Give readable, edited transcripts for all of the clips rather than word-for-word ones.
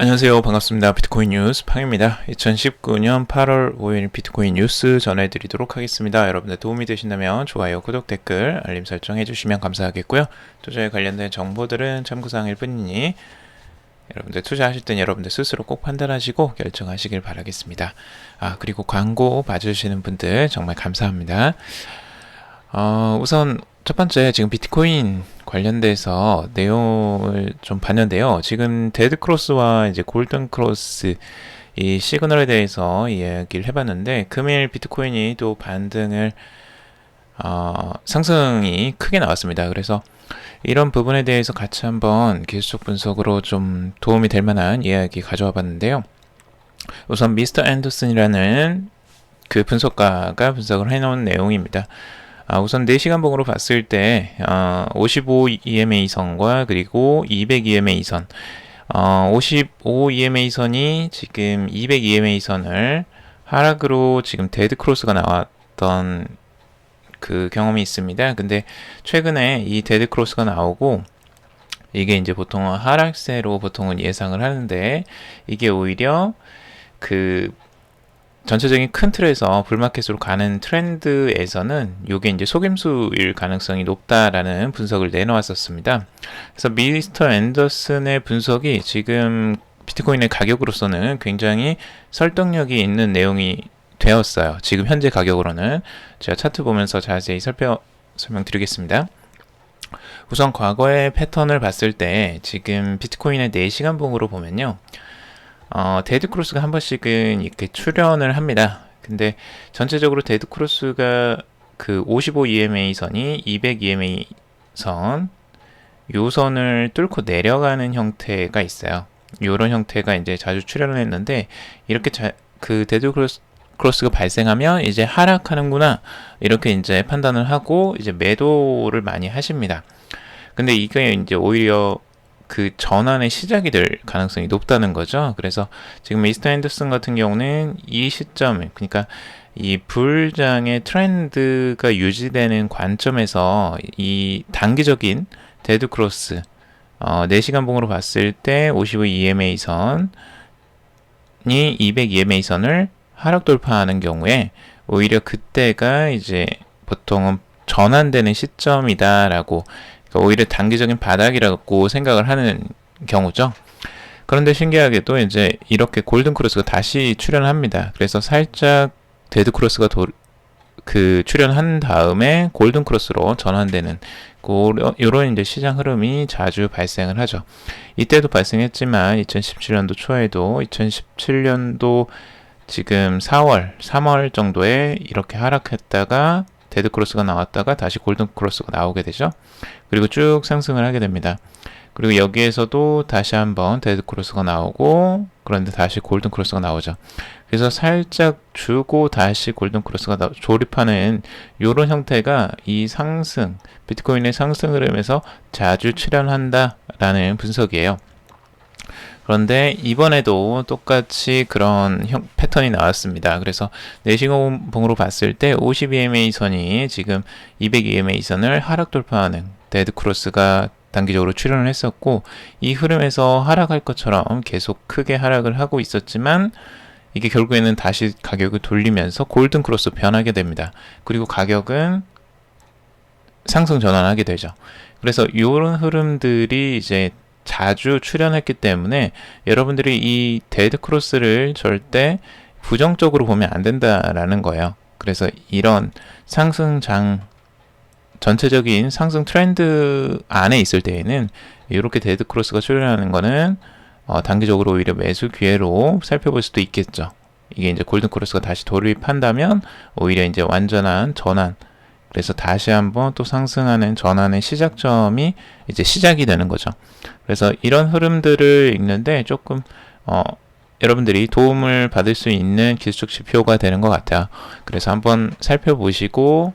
안녕하세요. 반갑습니다. 비트코인 뉴스 팡입니다. 2019년 8월 5일 비트코인 뉴스 전해드리도록 하겠습니다. 여러분들 도움이 되신다면 좋아요, 구독, 댓글, 알림 설정 해주시면 감사하겠고요. 투자에 관련된 정보들은 참고사항일 뿐이니 여러분들 투자하실 땐 여러분들 스스로 꼭 판단하시고 결정하시길 바라겠습니다. 그리고 광고 봐주시는 분들 정말 감사합니다. 우선 첫 번째 지금 비트코인 관련돼서 내용을 좀 봤는데요. 지금 데드 크로스와 이제 골든 크로스 이 시그널에 대해서 이야기를 해봤는데 금일 비트코인이 또 반등을 상승이 크게 나왔습니다. 그래서 이런 부분에 대해서 같이 한번 기술적 분석으로 좀 도움이 될 만한 이야기 가져와 봤는데요. 우선 미스터 앤더슨이라는 그 분석가가 분석을 해놓은 내용입니다. 우선 4시간 봉으로 봤을 때 55 EMA 선과 그리고 200 EMA 선 55 EMA 선이 지금 200 EMA 선을 하락으로 지금 데드 크로스가 나왔던 그 경험이 있습니다. 근데 최근에 이 데드 크로스가 나오고 이게 이제 보통은 하락세로 보통은 예상을 하는데 이게 오히려 그 전체적인 큰 틀에서 불마켓으로 가는 트렌드에서는 이게 이제 속임수일 가능성이 높다라는 분석을 내놓았었습니다. 그래서 미스터 앤더슨의 분석이 지금 비트코인의 가격으로서는 굉장히 설득력이 있는 내용이 되었어요. 지금 현재 가격으로는 제가 차트 보면서 자세히 설명드리겠습니다. 우선 과거의 패턴을 봤을 때 지금 비트코인의 4시간 봉으로 보면요. 데드 크로스가 한 번씩은 이렇게 출현을 합니다. 근데 전체적으로 데드 크로스가 그 55 EMA 선이 200 EMA 선, 요 선을 뚫고 내려가는 형태가 있어요. 요런 형태가 이제 자주 출현을 했는데 이렇게 그 데드 크로스가 발생하면 이제 하락하는구나 이렇게 이제 판단을 하고 이제 매도를 많이 하십니다. 근데 이게 이제 오히려 그 전환의 시작이 될 가능성이 높다는 거죠. 그래서 지금 미스터 앤더슨 같은 경우는 이 시점, 그러니까 이 불장의 트렌드가 유지되는 관점에서 이 단기적인 데드 크로스 4시간 봉으로 봤을 때 55 EMA 선이 200 EMA 선을 하락 돌파하는 경우에 오히려 그때가 이제 보통은 전환되는 시점이다라고, 오히려 단기적인 바닥이라고 생각을 하는 경우죠. 그런데 신기하게도 이제 이렇게 골든 크로스가 다시 출현합니다. 그래서 살짝 데드 크로스가 출현한 다음에 골든 크로스로 전환되는 이런 이제 시장 흐름이 자주 발생을 하죠. 이때도 발생했지만 2017년도 초에도 2017년도 지금 4월, 3월 정도에 이렇게 하락했다가 데드 크로스가 나왔다가 다시 골든 크로스가 나오게 되죠. 그리고 쭉 상승을 하게 됩니다. 그리고 여기에서도 다시 한번 데드 크로스가 나오고 그런데 다시 골든 크로스가 나오죠. 그래서 살짝 주고 다시 골든 크로스가 조립하는 이런 형태가 이 상승, 비트코인의 상승 흐름에서 자주 출현한다라는 분석이에요. 그런데 이번에도 똑같이 그런 패턴이 나왔습니다. 그래서 4시간 봉으로 봤을 때 50 EMA 선이 지금 200 EMA 선을 하락 돌파하는 데드 크로스가 단기적으로 출현을 했었고 이 흐름에서 하락할 것처럼 계속 크게 하락을 하고 있었지만 이게 결국에는 다시 가격을 돌리면서 골든 크로스 변하게 됩니다. 그리고 가격은 상승 전환하게 되죠. 그래서 이런 흐름들이 이제 자주 출현했기 때문에 여러분들이 이 데드 크로스를 절대 부정적으로 보면 안 된다라는 거예요. 그래서 이런 상승장, 전체적인 상승 트렌드 안에 있을 때에는 이렇게 데드 크로스가 출현하는 거는 단기적으로 오히려 매수 기회로 살펴볼 수도 있겠죠. 이게 이제 골든 크로스가 다시 돌입한다면 오히려 이제 완전한 전환, 그래서 다시 한번 또 상승하는 전환의 시작점이 이제 시작이 되는 거죠. 그래서 이런 흐름들을 읽는데 조금 여러분들이 도움을 받을 수 있는 기술적 지표가 되는 것 같아요. 그래서 한번 살펴보시고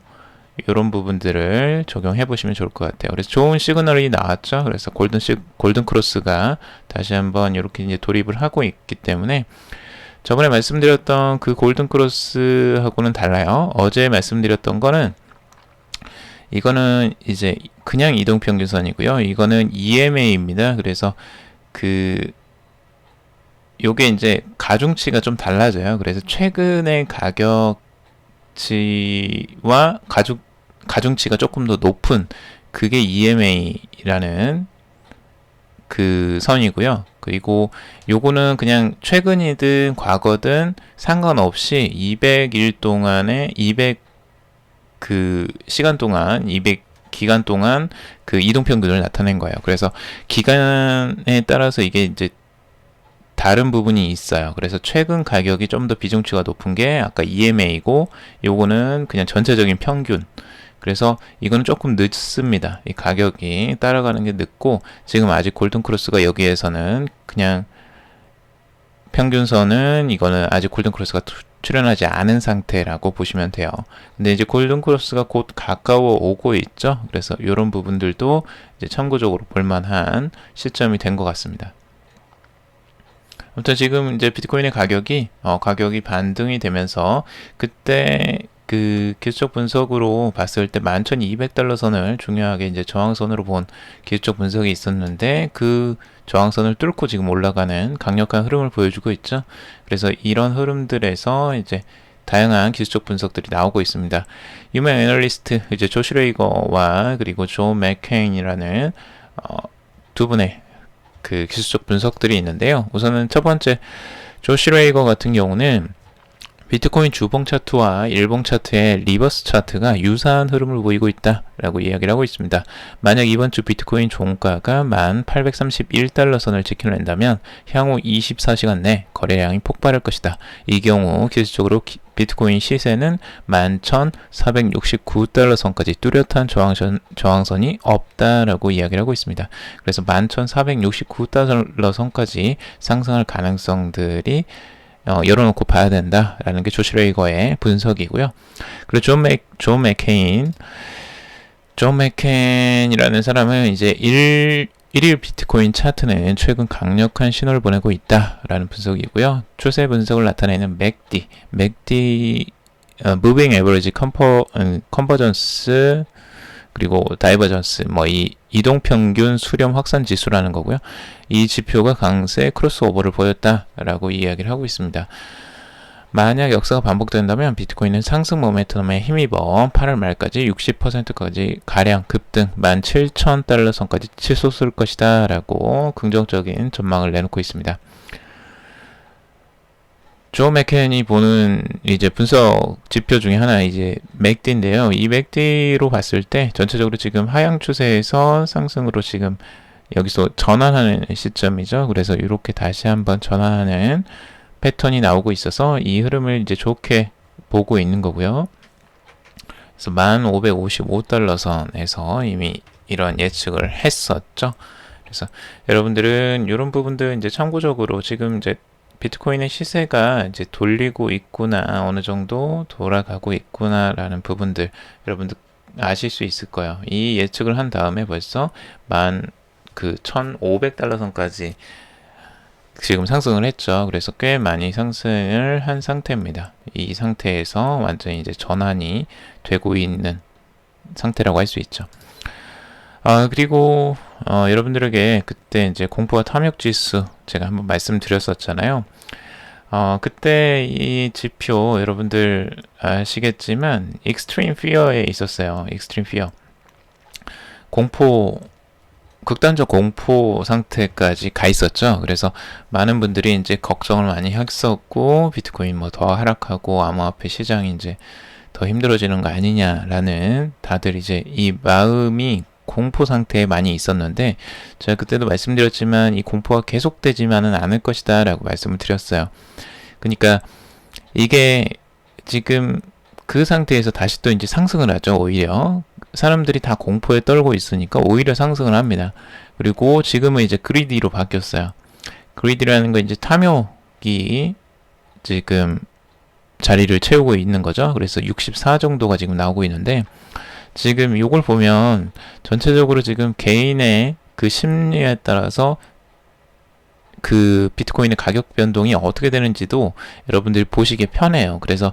이런 부분들을 적용해 보시면 좋을 것 같아요. 그래서 좋은 시그널이 나왔죠. 그래서 골든 크로스가 다시 한번 이렇게 이제 돌입을 하고 있기 때문에 저번에 말씀드렸던 그 골든 크로스하고는 달라요. 어제 말씀드렸던 거는 이거는 이제 그냥 이동평균선이고요. 이거는 EMA입니다. 그래서 그 요게 이제 가중치가 좀 달라져요. 그래서 최근의 가격치와 가중치가 조금 더 높은 그게 EMA라는 그 선이고요. 그리고 요거는 그냥 최근이든 과거든 상관없이 200일 동안에 200 그 시간 동안 200 기간 동안 그 이동 평균을 나타낸 거예요. 그래서 기간에 따라서 이게 이제 다른 부분이 있어요. 그래서 최근 가격이 좀 더 비중치가 높은 게 아까 EMA이고 요거는 그냥 전체적인 평균. 그래서 이거는 조금 늦습니다. 이 가격이 따라가는 게 늦고 지금 아직 골든크로스가 여기에서는 그냥 평균선은 이거는 아직 골든크로스가 출현하지 않은 상태라고 보시면 돼요. 근데 이제 골든크로스가 곧 가까워 오고 있죠. 그래서 이런 부분들도 이제 참고적으로 볼만한 시점이 된 것 같습니다. 아무튼 지금 이제 비트코인의 가격이 반등이 되면서 그때 그 기술적 분석으로 봤을 때 11,200달러 선을 중요하게 이제 저항선으로 본 기술적 분석이 있었는데 그 저항선을 뚫고 지금 올라가는 강력한 흐름을 보여주고 있죠. 그래서 이런 흐름들에서 이제 다양한 기술적 분석들이 나오고 있습니다. 유명 애널리스트 이제 조 슈레이거와 그리고 존 맥케인이라는 두 분의 그 기술적 분석들이 있는데요. 우선은 첫 번째 조 슈레이거 같은 경우는 비트코인 주봉 차트와 일봉 차트의 리버스 차트가 유사한 흐름을 보이고 있다라고 이야기를 하고 있습니다. 만약 이번 주 비트코인 종가가 1831달러 선을 지켜낸다면 향후 24시간 내 거래량이 폭발할 것이다. 이 경우 기술적으로 비트코인 시세는 11,469달러 선까지 뚜렷한 저항선이 없다라고 이야기를 하고 있습니다. 그래서 11,469달러 선까지 상승할 가능성들이 열어놓고 봐야 된다라는 게 조 슈레이거의 분석이고요. 그리고 존 맥케인이라는 사람은 이제 1일 비트코인 차트는 최근 강력한 신호를 보내고 있다라는 분석이고요. 추세 분석을 나타내는 맥디 Moving Average Convergence 그리고 다이버전스 이 이동평균 수렴 확산 지수라는 거고요. 이 지표가 강세 크로스오버를 보였다라고 이야기를 하고 있습니다. 만약 역사가 반복된다면 비트코인은 상승 모멘텀에 힘입어 8월 말까지 60%까지 가량 급등 17,000달러 선까지 치솟을 것이다 라고 긍정적인 전망을 내놓고 있습니다. 조 맥켄이 보는 이제 분석 지표 중에 하나 이제 맥디인데요. 이 맥디로 봤을 때 전체적으로 지금 하향 추세에서 상승으로 지금 여기서 전환하는 시점이죠. 그래서 이렇게 다시 한번 전환하는 패턴이 나오고 있어서 이 흐름을 이제 좋게 보고 있는 거고요. 그래서 1555달러 선에서 이미 이런 예측을 했었죠. 그래서 여러분들은 이런 부분들 이제 참고적으로 지금 이제 비트코인의 시세가 이제 돌리고 있구나, 어느 정도 돌아가고 있구나라는 부분들 여러분들 아실 수 있을 거예요. 이 예측을 한 다음에 벌써 1,500달러 선까지 지금 상승을 했죠. 그래서 꽤 많이 상승을 한 상태입니다. 이 상태에서 완전히 이제 전환이 되고 있는 상태라고 할 수 있죠. 그리고 여러분들에게 그때 이제 공포와 탐욕 지수 제가 한번 말씀드렸었잖아요. 그때 이 지표 여러분들 아시겠지만 Extreme Fear에 있었어요. Extreme Fear. 극단적 공포 상태까지 가 있었죠. 그래서 많은 분들이 이제 걱정을 많이 했었고 비트코인 더 하락하고 암호화폐 시장이 이제 더 힘들어지는 거 아니냐라는 다들 이제 이 마음이 공포 상태에 많이 있었는데 제가 그때도 말씀드렸지만 이 공포가 계속되지만은 않을 것이다 라고 말씀을 드렸어요. 그러니까 이게 지금 그 상태에서 다시 또 이제 상승을 하죠. 오히려 사람들이 다 공포에 떨고 있으니까 오히려 상승을 합니다. 그리고 지금은 이제 그리디로 바뀌었어요. 그리디라는 건 이제 탐욕이 지금 자리를 채우고 있는 거죠. 그래서 64 정도가 지금 나오고 있는데 지금 이걸 보면 전체적으로 지금 개인의 그 심리에 따라서 그 비트코인의 가격 변동이 어떻게 되는지도 여러분들이 보시기 편해요. 그래서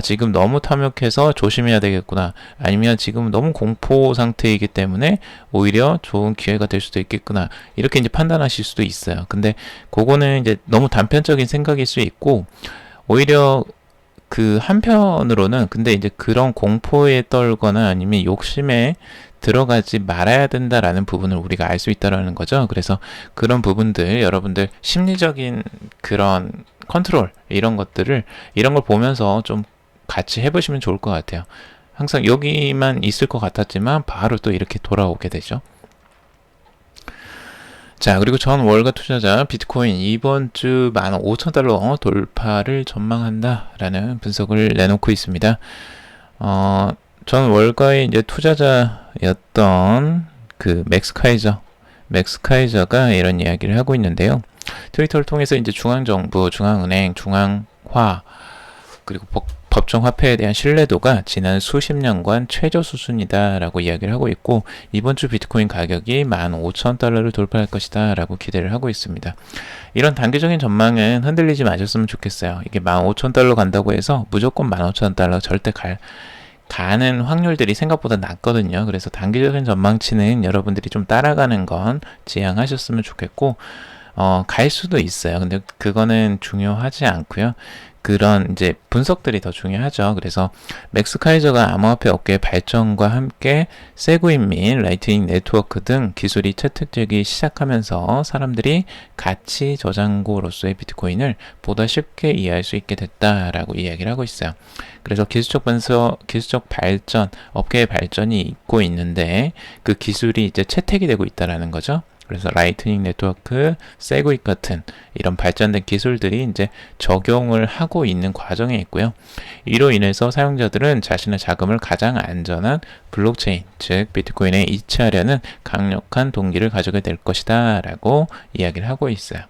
지금 너무 탐욕해서 조심해야 되겠구나, 아니면 지금 너무 공포 상태이기 때문에 오히려 좋은 기회가 될 수도 있겠구나, 이렇게 이제 판단하실 수도 있어요. 근데 그거는 이제 너무 단편적인 생각일 수 있고, 오히려 그 한편으로는 근데 이제 그런 공포에 떨거나 아니면 욕심에 들어가지 말아야 된다라는 부분을 우리가 알 수 있다라는 거죠. 그래서 그런 부분들, 여러분들 심리적인 그런 컨트롤, 이런 걸 보면서 좀 같이 해보시면 좋을 것 같아요. 항상 여기만 있을 것 같았지만 바로 또 이렇게 돌아오게 되죠. 자, 그리고 전 월가 투자자 비트코인 이번 주 15,000달러 돌파를 전망한다라는 분석을 내놓고 있습니다. 전 월가의 이제 투자자였던 그 맥스카이저가 이런 이야기를 하고 있는데요. 트위터를 통해서 이제 중앙정부, 중앙은행, 중앙화, 그리고 법정화폐에 대한 신뢰도가 지난 수십 년간 최저 수준이다 라고 이야기를 하고 있고, 이번 주 비트코인 가격이 15,000달러를 돌파할 것이다 라고 기대를 하고 있습니다. 이런 단기적인 전망은 흔들리지 마셨으면 좋겠어요. 이게 15,000달러 간다고 해서 무조건 15,000달러 절대 가는 확률들이 생각보다 낮거든요. 그래서 단기적인 전망치는 여러분들이 좀 따라가는 건 지양하셨으면 좋겠고, 갈 수도 있어요. 근데 그거는 중요하지 않고요. 그런 이제 분석들이 더 중요하죠. 그래서 맥스카이저가 암호화폐 업계의 발전과 함께 세그윈 및 라이트닝 네트워크 등 기술이 채택되기 시작하면서 사람들이 가치 저장고로서의 비트코인을 보다 쉽게 이해할 수 있게 됐다라고 이야기를 하고 있어요. 그래서 기술적 발전, 업계의 발전이 있고 있는데 그 기술이 이제 채택이 되고 있다라는 거죠. 그래서 라이트닝 네트워크, 세그윗 같은 이런 발전된 기술들이 이제 적용을 하고 있는 과정에 있고요. 이로 인해서 사용자들은 자신의 자금을 가장 안전한 블록체인, 즉 비트코인에 이체하려는 강력한 동기를 가지게 될 것이다 라고 이야기를 하고 있어요.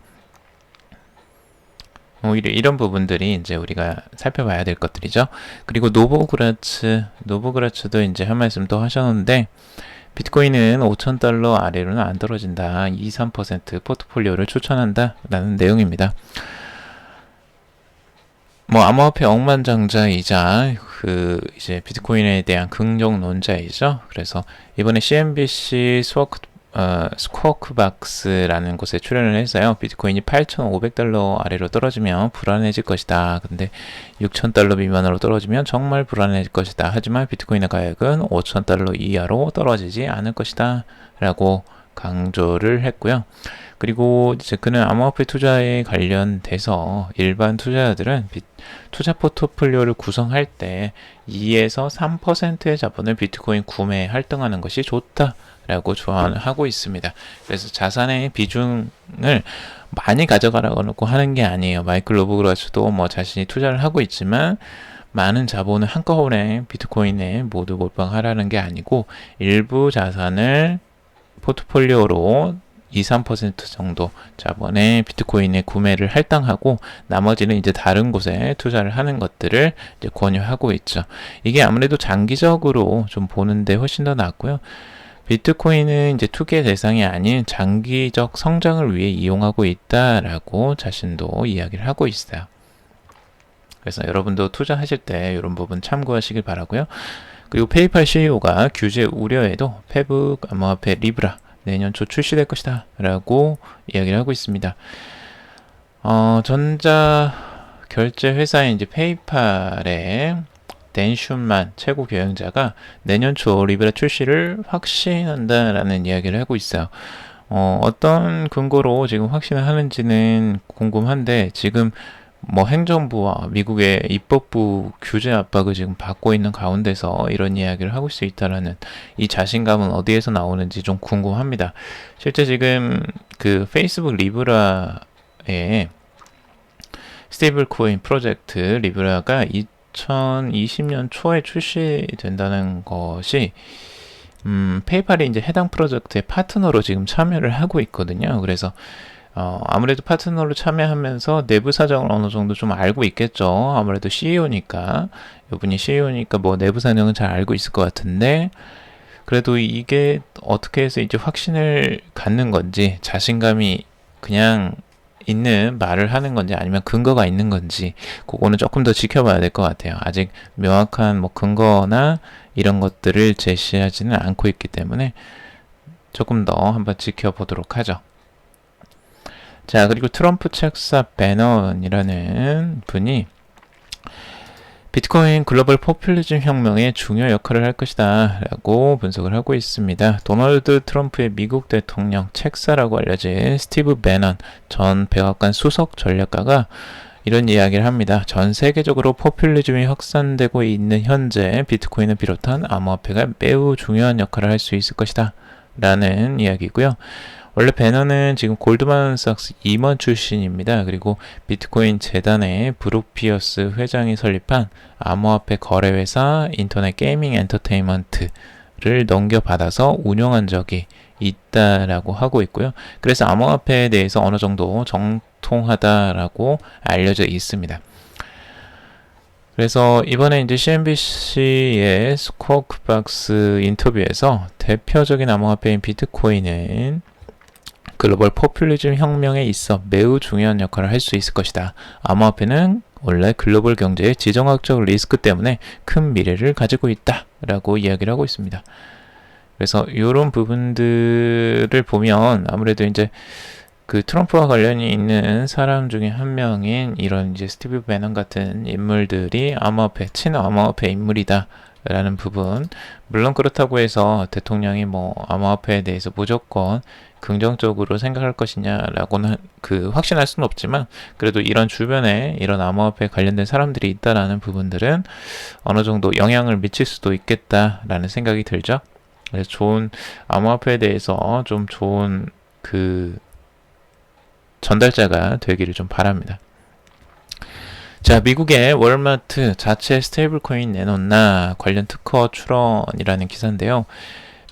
오히려 이런 부분들이 이제 우리가 살펴봐야 될 것들이죠. 그리고 노보그라츠도 이제 한 말씀 또 하셨는데, 비트코인은 5,000달러 아래로는 안 떨어진다. 2-3% 포트폴리오를 추천한다. 라는 내용입니다. 암호화폐 억만장자이자 이제 비트코인에 대한 긍정론자이죠. 그래서 이번에 CNBC 스쿼크박스라는 곳에 출연을 해서요. 비트코인이 8,500달러 아래로 떨어지면 불안해질 것이다. 근데 6,000달러 미만으로 떨어지면 정말 불안해질 것이다. 하지만 비트코인의 가격은 5,000달러 이하로 떨어지지 않을 것이다. 라고 강조를 했고요. 그리고 이제 그는 암호화폐 투자에 관련돼서 일반 투자자들은 투자 포트폴리오를 구성할 때 2에서 3%의 자본을 비트코인 구매에 할당하는 것이 좋다 라고 조언을 하고 있습니다. 그래서 자산의 비중을 많이 가져가라고 하는 게 아니에요. 마이클 노보그라츠도 자신이 투자를 하고 있지만 많은 자본을 한꺼번에 비트코인에 모두 몰빵하라는 게 아니고, 일부 자산을 포트폴리오로 2-3% 정도 자본의 비트코인에 구매를 할당하고 나머지는 이제 다른 곳에 투자를 하는 것들을 이제 권유하고 있죠. 이게 아무래도 장기적으로 좀 보는데 훨씬 더 낫고요. 비트코인은 이제 투기의 대상이 아닌 장기적 성장을 위해 이용하고 있다라고 자신도 이야기를 하고 있어요. 그래서 여러분도 투자하실 때 이런 부분 참고하시길 바라고요. 그리고 페이팔 CEO가 규제 우려에도 페북 암호화폐 리브라 내년 초 출시될 것이다 라고 이야기를 하고 있습니다. 전자 결제 회사인 이제 페이팔의 댄 슌만 최고 경영자가 내년 초 리브라 출시를 확신한다라는 이야기를 하고 있어요. 어떤 근거로 지금 확신을 하는지는 궁금한데, 지금 행정부와 미국의 입법부 규제 압박을 지금 받고 있는 가운데서 이런 이야기를 하고 수 있다라는 이 자신감은 어디에서 나오는지 좀 궁금합니다. 실제 지금 그 페이스북 리브라의 스테이블 코인 프로젝트 리브라가 2020년 초에 출시된다는 것이 페이팔이 이제 해당 프로젝트의 파트너로 지금 참여를 하고 있거든요. 그래서 아무래도 파트너로 참여하면서 내부 사정을 어느 정도 좀 알고 있겠죠. 아무래도 CEO니까, 이분이 CEO니까 내부 사정은 잘 알고 있을 것 같은데, 그래도 이게 어떻게 해서 이제 확신을 갖는 건지, 자신감이 그냥 있는 말을 하는 건지 아니면 근거가 있는 건지 그거는 조금 더 지켜봐야 될 것 같아요. 아직 명확한 뭐 근거나 이런 것들을 제시하지는 않고 있기 때문에 조금 더 한번 지켜보도록 하죠. 자, 그리고 트럼프 책사 배넌이라는 분이 비트코인 글로벌 포퓰리즘 혁명에 중요 역할을 할 것이다 라고 분석을 하고 있습니다. 도널드 트럼프의 미국 대통령 책사라고 알려진 스티브 배넌 전 백악관 수석 전략가가 이런 이야기를 합니다. 전 세계적으로 포퓰리즘이 확산되고 있는 현재 비트코인을 비롯한 암호화폐가 매우 중요한 역할을 할 수 있을 것이다 라는 이야기고요. 원래 배너는 지금 골드만삭스 임원 출신입니다. 그리고 비트코인 재단의 브룩 피어스 회장이 설립한 암호화폐 거래회사 인터넷 게이밍 엔터테인먼트를 넘겨받아서 운영한 적이 있다라고 하고 있고요. 그래서 암호화폐에 대해서 어느 정도 정통하다라고 알려져 있습니다. 그래서 이번에 이제 CNBC의 스쿼크박스 인터뷰에서 대표적인 암호화폐인 비트코인은 글로벌 포퓰리즘 혁명에 있어 매우 중요한 역할을 할 수 있을 것이다. 암호화폐는 원래 글로벌 경제의 지정학적 리스크 때문에 큰 미래를 가지고 있다 라고 이야기를 하고 있습니다. 그래서 이런 부분들을 보면 아무래도 이제 그 트럼프와 관련이 있는 사람 중에 한 명인 이런 이제 스티브 배넌 같은 인물들이 암호화폐, 친암호화폐 인물이다 라는 부분, 물론 그렇다고 해서 대통령이 뭐 암호화폐에 대해서 무조건 긍정적으로 생각할 것이냐라고는 확신할 수는 없지만 그래도 이런 주변에 이런 암호화폐에 관련된 사람들이 있다라는 부분들은 어느 정도 영향을 미칠 수도 있겠다라는 생각이 들죠. 그래서 좋은 암호화폐에 대해서 좀 좋은 전달자가 되기를 좀 바랍니다. 자, 미국의 월마트 자체 스테이블 코인 내놓나 관련 특허 출원이라는 기사인데요.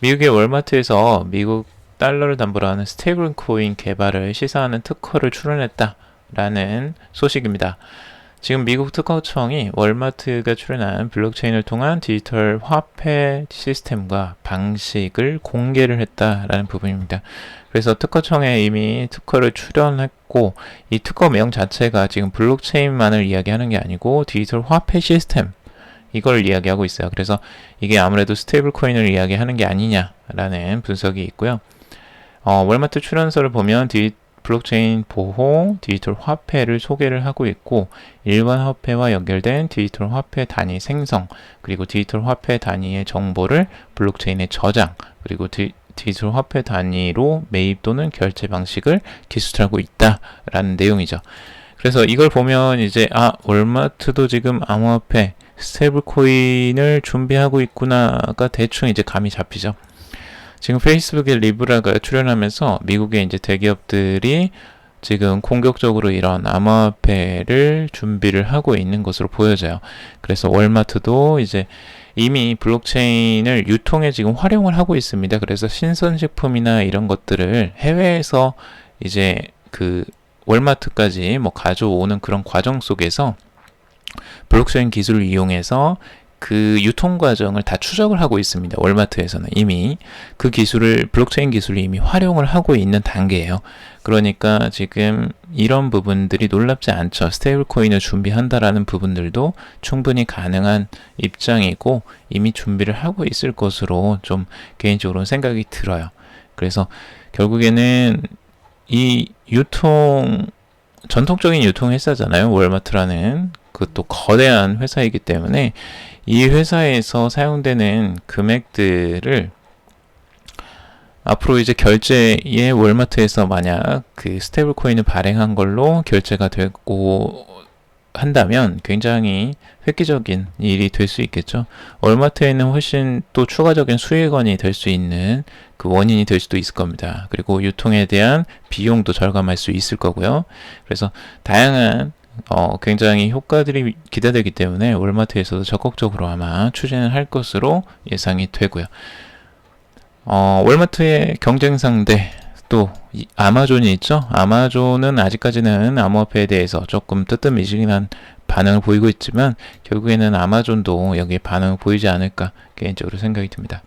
미국의 월마트에서 미국 달러를 담보로 하는 스테이블 코인 개발을 시사하는 특허를 출원했다라는 소식입니다. 지금 미국 특허청이 월마트가 출연한 블록체인을 통한 디지털 화폐 시스템과 방식을 공개를 했다라는 부분입니다. 그래서 특허청에 이미 특허를 출연했고 이 특허 내용 자체가 지금 블록체인만을 이야기하는 게 아니고 디지털 화폐 시스템 이걸 이야기하고 있어요. 그래서 이게 아무래도 스테이블 코인을 이야기하는 게 아니냐라는 분석이 있고요. 월마트 출연서를 보면 블록체인 보호, 디지털 화폐를 소개를 하고 있고 일반 화폐와 연결된 디지털 화폐 단위 생성, 그리고 디지털 화폐 단위의 정보를 블록체인에 저장, 그리고 디지털 화폐 단위로 매입 또는 결제 방식을 기술하고 있다라는 내용이죠. 그래서 이걸 보면 이제 월마트도 지금 암호화폐, 스테이블 코인을 준비하고 있구나가 대충 이제 감이 잡히죠. 지금 페이스북의 리브라가 출연하면서 미국의 이제 대기업들이 지금 공격적으로 이런 암호화폐를 준비를 하고 있는 것으로 보여져요. 그래서 월마트도 이제 이미 블록체인을 유통에 지금 활용을 하고 있습니다. 그래서 신선식품이나 이런 것들을 해외에서 이제 월마트까지 가져오는 그런 과정 속에서 블록체인 기술을 이용해서 유통 과정을 다 추적을 하고 있습니다. 월마트에서는 이미 블록체인 기술을 이미 활용을 하고 있는 단계예요. 그러니까 지금 이런 부분들이 놀랍지 않죠. 스테이블 코인을 준비한다라는 부분들도 충분히 가능한 입장이고 이미 준비를 하고 있을 것으로 좀 개인적으로 생각이 들어요. 그래서 결국에는 이 전통적인 유통 회사잖아요. 월마트라는 그것도 거대한 회사이기 때문에 이 회사에서 사용되는 금액들을 앞으로 이제 결제에 월마트에서 만약 스테이블 코인을 발행한 걸로 결제가 되고 한다면 굉장히 획기적인 일이 될 수 있겠죠. 월마트에는 훨씬 또 추가적인 수익원이 될 수 있는 원인이 될 수도 있을 겁니다. 그리고 유통에 대한 비용도 절감할 수 있을 거고요. 그래서 다양한 굉장히 효과들이 기대되기 때문에 월마트에서도 적극적으로 아마 추진을 할 것으로 예상이 되고요. 월마트의 경쟁 상대 또 아마존이 있죠. 아마존은 아직까지는 암호화폐에 대해서 조금 뜨뜻미지근한 반응을 보이고 있지만 결국에는 아마존도 여기에 반응을 보이지 않을까 개인적으로 생각이 듭니다.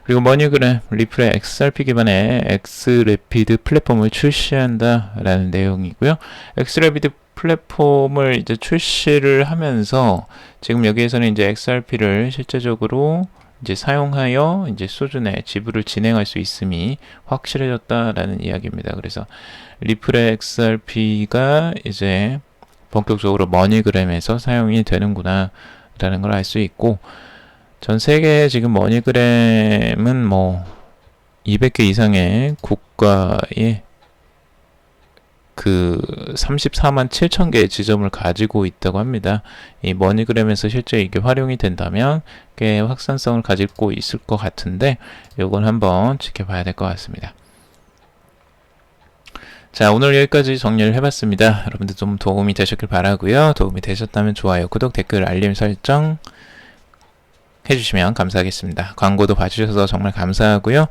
그리고 머니그램, 리플의 XRP 기반의 엑스래피드 플랫폼을 출시한다라는 내용이고요. 엑스래피드 플랫폼을 이제 출시를 하면서 지금 여기에서는 이제 XRP를 실제적으로 이제 사용하여 이제 수준의 지불을 진행할 수 있음이 확실해졌다라는 이야기입니다. 그래서 리플의 XRP가 이제 본격적으로 머니그램에서 사용이 되는구나 라는 걸 알 수 있고, 전 세계에 지금 머니그램은 뭐 200개 이상의 국가에 그 34만 7천 개의 지점을 가지고 있다고 합니다. 이 머니그램에서 실제 이게 활용이 된다면 꽤 확산성을 가지고 있을 것 같은데, 이건 한번 지켜봐야 될 것 같습니다. 자, 오늘 여기까지 정리를 해봤습니다. 여러분들 좀 도움이 되셨길 바라고요. 도움이 되셨다면 좋아요, 구독, 댓글, 알림 설정 해주시면 감사하겠습니다. 광고도 봐주셔서 정말 감사하고요.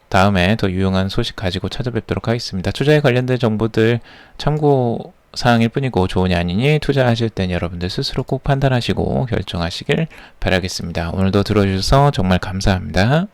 다음에 더 유용한 소식 가지고 찾아뵙도록 하겠습니다. 투자에 관련된 정보들 참고 사항일 뿐이고 좋으냐 아니니 투자하실 땐 여러분들 스스로 꼭 판단하시고 결정하시길 바라겠습니다. 오늘도 들어주셔서 정말 감사합니다.